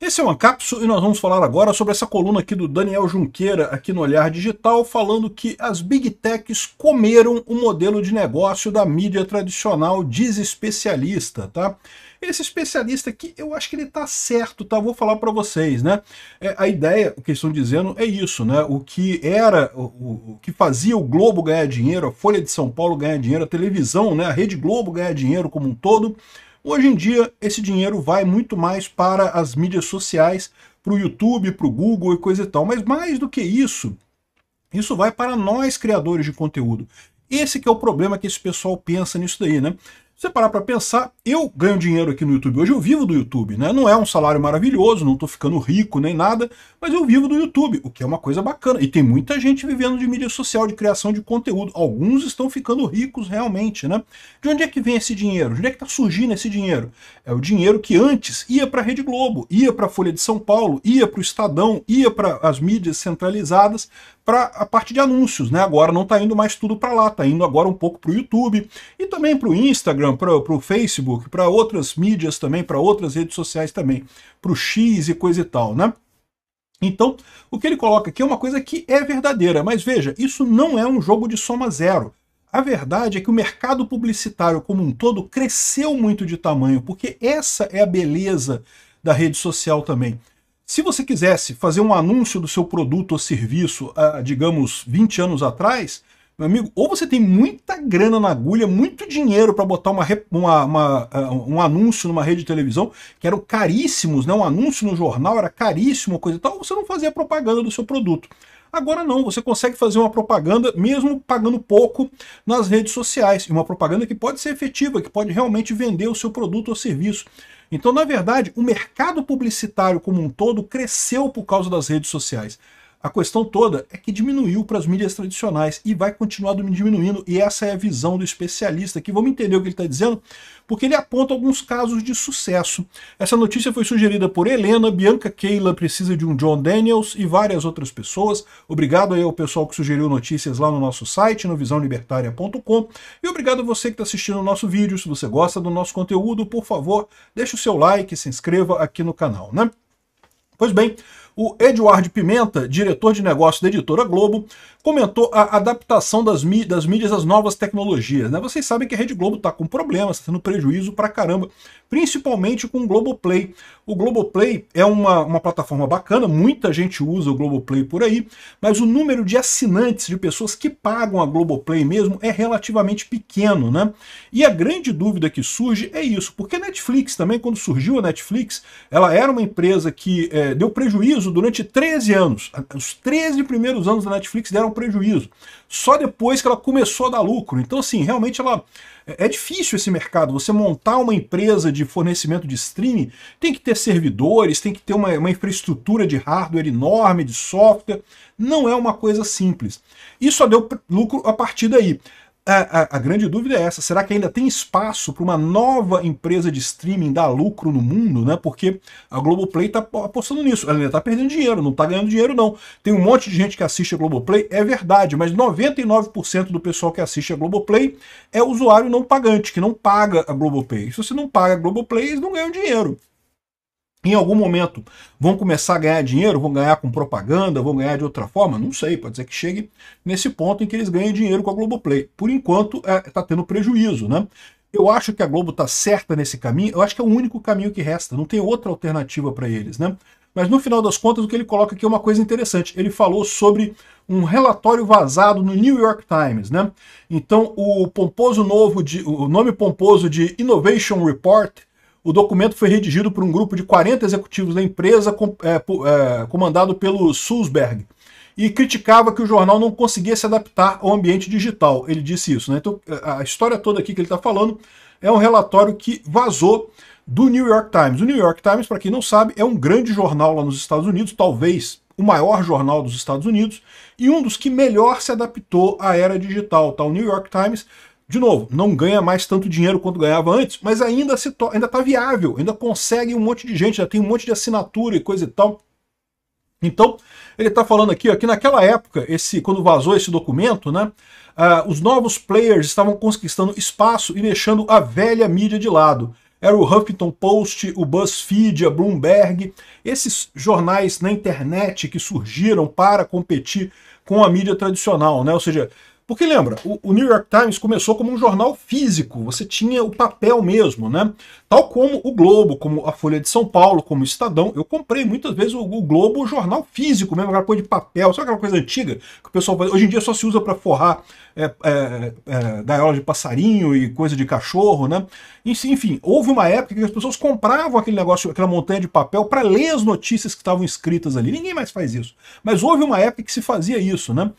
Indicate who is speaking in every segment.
Speaker 1: Esse é uma cápsula e nós vamos falar agora sobre essa coluna aqui do Daniel Junqueira, aqui no Olhar Digital, falando que as Big Techs comeram o modelo de negócio da mídia tradicional, diz especialista, tá? Esse especialista aqui, eu acho que ele tá certo, tá? Vou falar para vocês, né? A ideia, o que eles estão dizendo é isso, né? O que era, o que fazia o Globo ganhar dinheiro, a Folha de São Paulo ganhar dinheiro, a televisão, né? A Rede Globo ganhar dinheiro como um todo. Hoje em dia, esse dinheiro vai muito mais para as mídias sociais, para o YouTube, para o Google e coisa e tal. Mas mais do que isso vai para nós, criadores de conteúdo. Esse que é o problema que esse pessoal pensa nisso daí, né? Se você parar para pensar, eu ganho dinheiro aqui no YouTube, hoje eu vivo do YouTube, né? Não é um salário maravilhoso, não estou ficando rico nem nada, mas eu vivo do YouTube, o que é uma coisa bacana. E tem muita gente vivendo de mídia social, de criação de conteúdo. Alguns estão ficando ricos realmente, né? De onde é que vem esse dinheiro? De onde é que está surgindo esse dinheiro? É o dinheiro que antes ia para a Rede Globo, ia para a Folha de São Paulo, ia para o Estadão, ia para as mídias centralizadas, para a parte de anúncios, né? Agora não está indo mais tudo para lá, está indo agora um pouco para o YouTube e também para o Instagram, para o Facebook, para outras mídias também, para outras redes sociais também, para o X e coisa e tal, né? Então, o que ele coloca aqui é uma coisa que é verdadeira, mas veja, isso não é um jogo de soma zero. A verdade é que o mercado publicitário como um todo cresceu muito de tamanho, porque essa é a beleza da rede social também. Se você quisesse fazer um anúncio do seu produto ou serviço, digamos, 20 anos atrás, meu amigo, ou você tem muita grana na agulha, muito dinheiro para botar um anúncio numa rede de televisão, que eram caríssimos, né? Um anúncio no jornal era caríssimo, coisa e tal, ou você não fazia propaganda do seu produto. Agora não, você consegue fazer uma propaganda mesmo pagando pouco nas redes sociais, e uma propaganda que pode ser efetiva, que pode realmente vender o seu produto ou serviço. Então, na verdade, o mercado publicitário como um todo cresceu por causa das redes sociais. A questão toda é que diminuiu para as mídias tradicionais e vai continuar diminuindo, e essa é a visão do especialista aqui. Vamos entender o que ele está dizendo, porque ele aponta alguns casos de sucesso. Essa notícia foi sugerida por Helena, Bianca Keila precisa de um John Daniels e várias outras pessoas. Obrigado aí ao pessoal que sugeriu notícias lá no nosso site, no visãolibertaria.com, e obrigado a você que está assistindo o nosso vídeo. Se você gosta do nosso conteúdo, por favor, deixe o seu like e se inscreva aqui no canal, né? Pois bem, o Eduardo Pimenta, diretor de negócios da Editora Globo, comentou a adaptação das mídias às novas tecnologias, né? Vocês sabem que a Rede Globo está com problemas, está tendo prejuízo pra caramba, principalmente com o Globoplay. O Globoplay é uma plataforma bacana, muita gente usa o Globoplay por aí, mas o número de assinantes, de pessoas que pagam a Globoplay mesmo, é relativamente pequeno, né? E a grande dúvida que surge é isso, porque a Netflix também, quando surgiu a Netflix, ela era uma empresa que deu prejuízo durante 13 anos. Os 13 primeiros anos da Netflix deram prejuízo. Só depois que ela começou a dar lucro. Então, assim, realmente é difícil esse mercado. Você montar uma empresa de fornecimento de streaming, tem que ter servidores, tem que ter uma infraestrutura de hardware enorme, de software. Não é uma coisa simples. E só deu lucro a partir daí. A grande dúvida é essa, será que ainda tem espaço para uma nova empresa de streaming dar lucro no mundo, né? Porque a Globoplay está apostando nisso, ela ainda está perdendo dinheiro, não está ganhando dinheiro não. Tem um monte de gente que assiste a Globoplay, é verdade, mas 99% do pessoal que assiste a Globoplay é usuário não pagante, que não paga a Globoplay. Se você não paga a Globoplay, eles não ganham dinheiro. Em algum momento vão começar a ganhar dinheiro, vão ganhar com propaganda, vão ganhar de outra forma? Não sei, pode ser que chegue nesse ponto em que eles ganhem dinheiro com a Globoplay. Por enquanto, está tendo prejuízo, né? Eu acho que a Globo está certa nesse caminho, eu acho que é o único caminho que resta, não tem outra alternativa para eles, né? Mas no final das contas, o que ele coloca aqui é uma coisa interessante. Ele falou sobre um relatório vazado no New York Times, né? Então, o nome pomposo de Innovation Report, o documento foi redigido por um grupo de 40 executivos da empresa, comandado pelo Sulzberg, e criticava que o jornal não conseguia se adaptar ao ambiente digital. Ele disse isso, né? Então, a história toda aqui que ele está falando é um relatório que vazou do New York Times. O New York Times, para quem não sabe, é um grande jornal lá nos Estados Unidos, talvez o maior jornal dos Estados Unidos, e um dos que melhor se adaptou à era digital. Tá? O New York Times, de novo, não ganha mais tanto dinheiro quanto ganhava antes, mas ainda está viável, ainda consegue um monte de gente, já tem um monte de assinatura e coisa e tal. Então, ele está falando aqui, ó, que naquela época, quando vazou esse documento, né, os novos players estavam conquistando espaço e deixando a velha mídia de lado. era o Huffington Post, o BuzzFeed, a Bloomberg, esses jornais na internet que surgiram para competir com a mídia tradicional, né? Ou seja, porque lembra, o New York Times começou como um jornal físico, você tinha o papel mesmo, né? Tal como o Globo, como a Folha de São Paulo, como o Estadão. Eu comprei muitas vezes o Globo, o jornal físico mesmo, aquela coisa de papel, sabe aquela coisa antiga que o pessoal faz? Hoje em dia só se usa para forrar gaiola de passarinho e coisa de cachorro, né? Enfim, houve uma época que as pessoas compravam aquele negócio, aquela montanha de papel para ler as notícias que estavam escritas ali. Ninguém mais faz isso. Mas houve uma época que se fazia isso, né?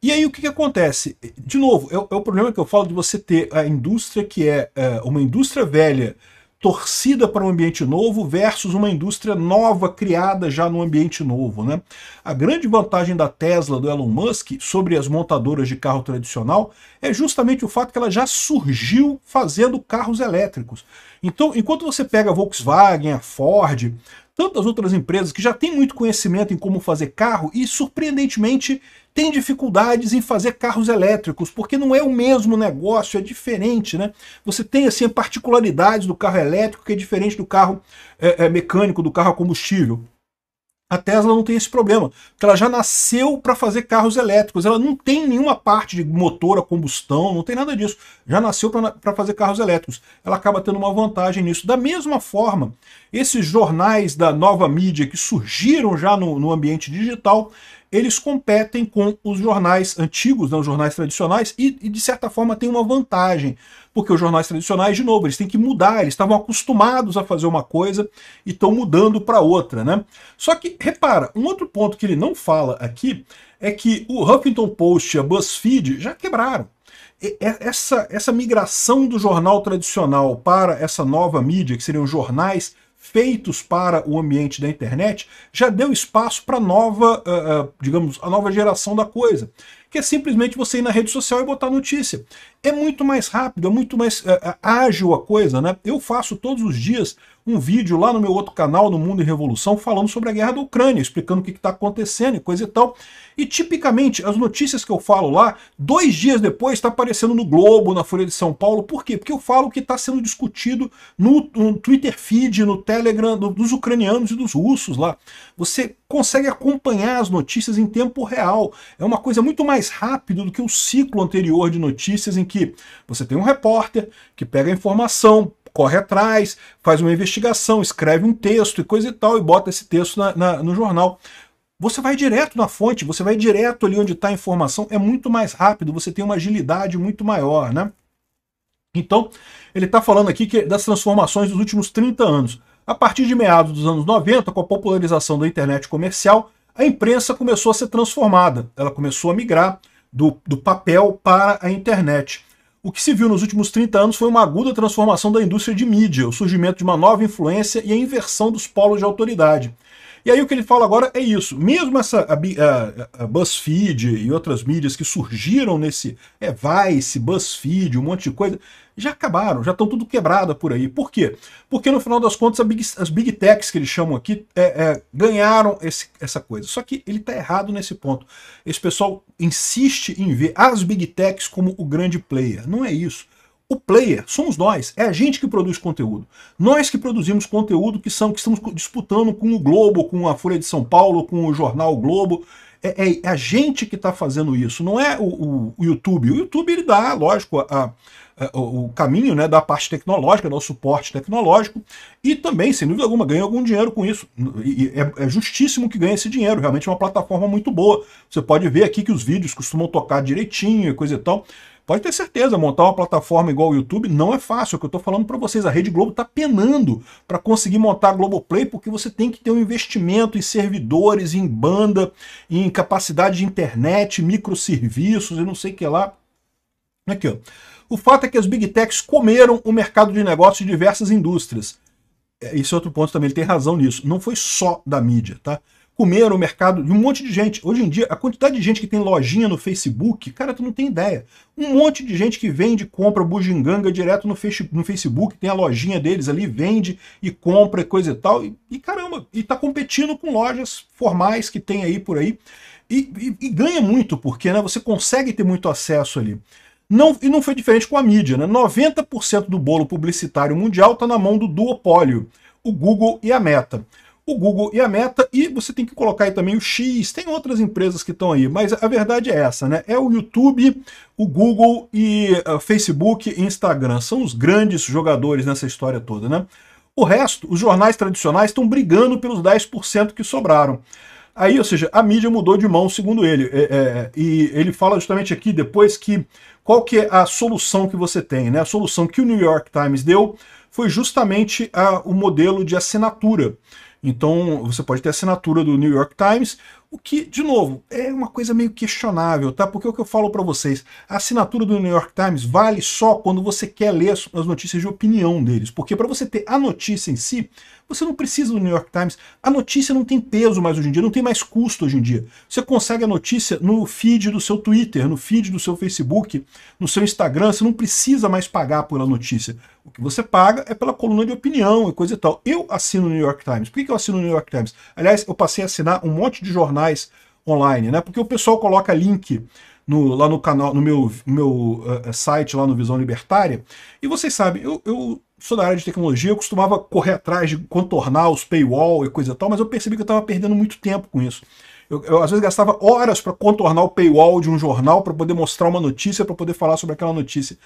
Speaker 1: E aí o que acontece? De novo, é o problema que eu falo de você ter a indústria que é uma indústria velha torcida para um ambiente novo versus uma indústria nova criada já no ambiente novo, né? A grande vantagem da Tesla, do Elon Musk, sobre as montadoras de carro tradicional é justamente o fato que ela já surgiu fazendo carros elétricos. Então, enquanto você pega a Volkswagen, a Ford, tantas outras empresas que já têm muito conhecimento em como fazer carro e, surpreendentemente, têm dificuldades em fazer carros elétricos, porque não é o mesmo negócio, é diferente, né? Você tem, assim, particularidades do carro elétrico que é diferente do carro mecânico, do carro a combustível. A Tesla não tem esse problema, porque ela já nasceu para fazer carros elétricos, ela não tem nenhuma parte de motor a combustão, não tem nada disso, já nasceu para fazer carros elétricos. Ela acaba tendo uma vantagem nisso. Da mesma forma, esses jornais da nova mídia que surgiram já no ambiente digital, eles competem com os jornais antigos, né, os jornais tradicionais, e de certa forma tem uma vantagem, porque os jornais tradicionais, de novo, eles têm que mudar, eles estavam acostumados a fazer uma coisa e estão mudando para outra, né? Só que, repara, um outro ponto que ele não fala aqui é que o Huffington Post e a BuzzFeed já quebraram. Essa migração do jornal tradicional para essa nova mídia, que seriam jornais feitos para o ambiente da internet, já deu espaço para nova, digamos, a nova geração da coisa, que é simplesmente você ir na rede social e botar notícia. É muito mais rápido, é muito mais ágil a coisa, né? Eu faço todos os dias um vídeo lá no meu outro canal, no Mundo em Revolução, falando sobre a guerra da Ucrânia, explicando o que está acontecendo e coisa e tal. E tipicamente as notícias que eu falo lá, 2 dias depois está aparecendo no Globo, na Folha de São Paulo. Por quê? Porque eu falo o que está sendo discutido no Twitter feed, no Telegram, dos ucranianos e dos russos lá. Você consegue acompanhar as notícias em tempo real. É uma coisa muito mais rápida do que o ciclo anterior de notícias em que você tem um repórter que pega a informação, corre atrás, faz uma investigação, escreve um texto e coisa e tal, e bota esse texto no jornal. Você vai direto na fonte, você vai direto ali onde está a informação, é muito mais rápido, você tem uma agilidade muito maior, né? Então, ele está falando aqui das transformações dos últimos 30 anos. A partir de meados dos anos 90, com a popularização da internet comercial, a imprensa começou a ser transformada, ela começou a migrar do papel para a internet. O que se viu nos últimos 30 anos foi uma aguda transformação da indústria de mídia, o surgimento de uma nova influência e a inversão dos polos de autoridade. E aí o que ele fala agora é isso. Mesmo a BuzzFeed e outras mídias que surgiram nesse Vice, BuzzFeed, um monte de coisa, já acabaram, já estão tudo quebrada por aí. Por quê? Porque no final das contas as Big Techs que eles chamam aqui ganharam essa coisa. Só que ele está errado nesse ponto. Esse pessoal insiste em ver as Big Techs como o grande player. Não é isso. O player somos nós, é a gente que produz conteúdo. Nós que produzimos conteúdo que estamos disputando com o Globo, com a Folha de São Paulo, com o jornal Globo. É a gente que está fazendo isso, não é o YouTube. O YouTube ele dá, lógico, o caminho, né, da parte tecnológica, dá o suporte tecnológico e também, sem dúvida alguma, ganha algum dinheiro com isso. E é justíssimo que ganhe esse dinheiro, realmente é uma plataforma muito boa. Você pode ver aqui que os vídeos costumam tocar direitinho e coisa e tal. Pode ter certeza, montar uma plataforma igual o YouTube não é fácil. É o que eu estou falando para vocês. A Rede Globo está penando para conseguir montar a Globoplay, porque você tem que ter um investimento em servidores, em banda, em capacidade de internet, microserviços e não sei o que lá. Aqui, ó. O fato é que as Big Techs comeram o mercado de negócios de diversas indústrias. Esse é outro ponto também, ele tem razão nisso. Não foi só da mídia, tá? Comeram o mercado de um monte de gente. Hoje em dia, a quantidade de gente que tem lojinha no Facebook, cara, tu não tem ideia. Um monte de gente que vende, compra bugiganga direto no Facebook, tem a lojinha deles ali, vende e compra e coisa e tal. E caramba, e tá competindo com lojas formais que tem aí por aí. E ganha muito, porque né, você consegue ter muito acesso ali. E não foi diferente com a mídia, né? 90% do bolo publicitário mundial está na mão do duopólio, o Google e a Meta. O Google e a Meta, e você tem que colocar aí também o X, tem outras empresas que estão aí, mas a verdade é essa, né? É o YouTube, o Google e Facebook e Instagram, são os grandes jogadores nessa história toda, né? O resto, os jornais tradicionais estão brigando pelos 10% que sobraram. Aí, ou seja, a mídia mudou de mão, segundo ele. E ele fala justamente aqui depois que qual que é a solução que você tem, né? A solução que o New York Times deu foi justamente o modelo de assinatura. Então, você pode ter a assinatura do New York Times, o que, de novo, é uma coisa meio questionável, tá? Porque o que eu falo para vocês, a assinatura do New York Times vale só quando você quer ler as notícias de opinião deles. Porque para você ter a notícia em si, você não precisa do New York Times. A notícia não tem peso mais hoje em dia, não tem mais custo hoje em dia. Você consegue a notícia no feed do seu Twitter, no feed do seu Facebook, no seu Instagram, você não precisa mais pagar pela notícia. O que você paga é pela coluna de opinião e coisa e tal. Eu assino o New York Times. Por que eu assino o New York Times? Aliás, eu passei a assinar um monte de jornais online, né? Porque o pessoal coloca link lá no canal, no meu site lá no Visão Libertária, e vocês sabem, eu sou da área de tecnologia, eu costumava correr atrás de contornar os paywall e coisa e tal, mas eu percebi que eu estava perdendo muito tempo com isso. Eu às vezes gastava horas para contornar o paywall de um jornal, para poder mostrar uma notícia, para poder falar sobre aquela notícia.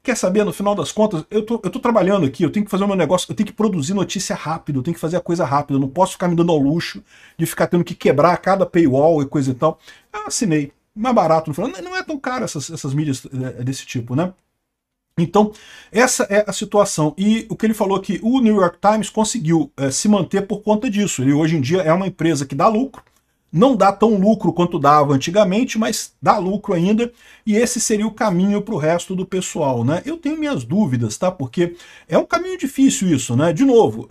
Speaker 1: Quer saber, no final das contas, eu tô trabalhando aqui, eu tenho que fazer o meu negócio, eu tenho que produzir notícia rápido, eu tenho que fazer a coisa rápida, eu não posso ficar me dando ao luxo de ficar tendo que quebrar cada paywall e coisa e tal. Eu assinei, mais barato, no final. Não é tão caro essas mídias desse tipo, né? Então, essa é a situação. E o que ele falou que o New York Times conseguiu se manter por conta disso. Ele hoje em dia é uma empresa que dá lucro, não dá tão lucro quanto dava antigamente, mas dá lucro ainda, e esse seria o caminho para o resto do pessoal, né? Eu tenho minhas dúvidas, tá? Porque é um caminho difícil isso, né? De novo,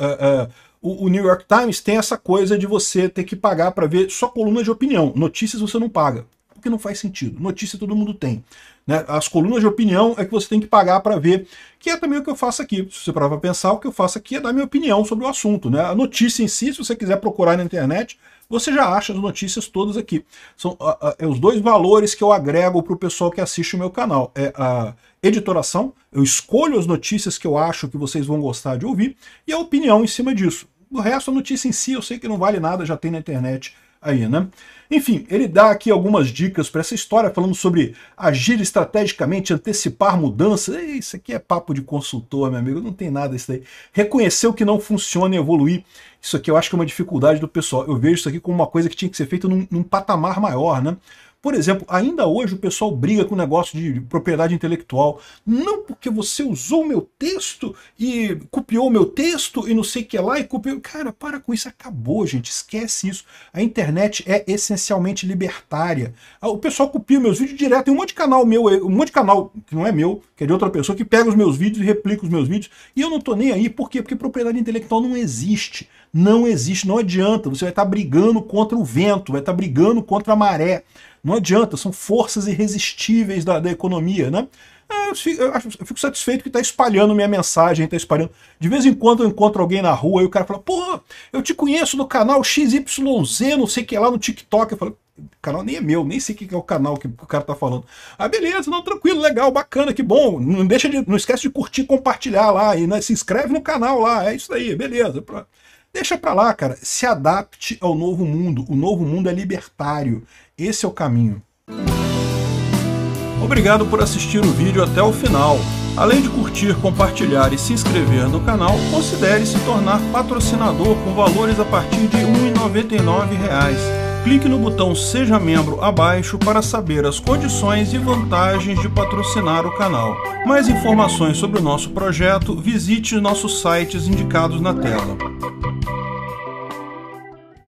Speaker 1: o New York Times tem essa coisa de você ter que pagar para ver só colunas de opinião. Notícias você não paga, porque não faz sentido. Notícia todo mundo tem, né? As colunas de opinião é que você tem que pagar para ver, que é também o que eu faço aqui. Se você parar para pensar, o que eu faço aqui é dar minha opinião sobre o assunto, né? A notícia em si, se você quiser procurar na internet, você já acha as notícias todas aqui. São os dois valores que eu agrego para o pessoal que assiste o meu canal. É a editoração, eu escolho as notícias que eu acho que vocês vão gostar de ouvir, e a opinião em cima disso. O resto, a notícia em si, eu sei que não vale nada, já tem na internet aí, né? Enfim, ele dá aqui algumas dicas para essa história, falando sobre agir estrategicamente, antecipar mudanças. Isso aqui é papo de consultor, meu amigo, não tem nada isso daí. Reconhecer o que não funciona e evoluir. Isso aqui eu acho que é uma dificuldade do pessoal. Eu vejo isso aqui como uma coisa que tinha que ser feita num patamar maior, né? Por exemplo, ainda hoje o pessoal briga com o negócio de propriedade intelectual. Não porque você usou o meu texto e copiou o meu texto e não sei o que lá e copiou... Cara, para com isso, acabou, gente, esquece isso. A internet é essencialmente libertária. O pessoal copia meus vídeos direto. Tem um monte de canal meu, um monte de canal que não é meu, que é de outra pessoa, que pega os meus vídeos e replica os meus vídeos. E eu não tô nem aí. Por quê? Porque propriedade intelectual não existe. Não existe, não adianta. Você vai estar brigando contra o vento, vai estar brigando contra a maré. Não adianta, são forças irresistíveis da economia, né? Eu fico satisfeito que está espalhando minha mensagem, está espalhando. De vez em quando eu encontro alguém na rua e o cara fala, pô, eu te conheço no canal XYZ, não sei o que lá no TikTok. Eu falo, o canal nem é meu, nem sei o que é o canal que o cara tá falando. Ah, beleza, não, tranquilo, legal, bacana, que bom. Não esquece de curtir, compartilhar lá, e né, se inscreve no canal lá, é isso aí, beleza. Deixa pra lá, cara. Se adapte ao novo mundo. O novo mundo é libertário. Esse é o caminho. Obrigado por assistir o vídeo até o final. Além de curtir, compartilhar e se inscrever no canal, considere se tornar patrocinador com valores a partir de R$ 1,99. Clique no botão Seja Membro abaixo para saber as condições e vantagens de patrocinar o canal. Mais informações sobre o nosso projeto, visite nossos sites indicados na tela.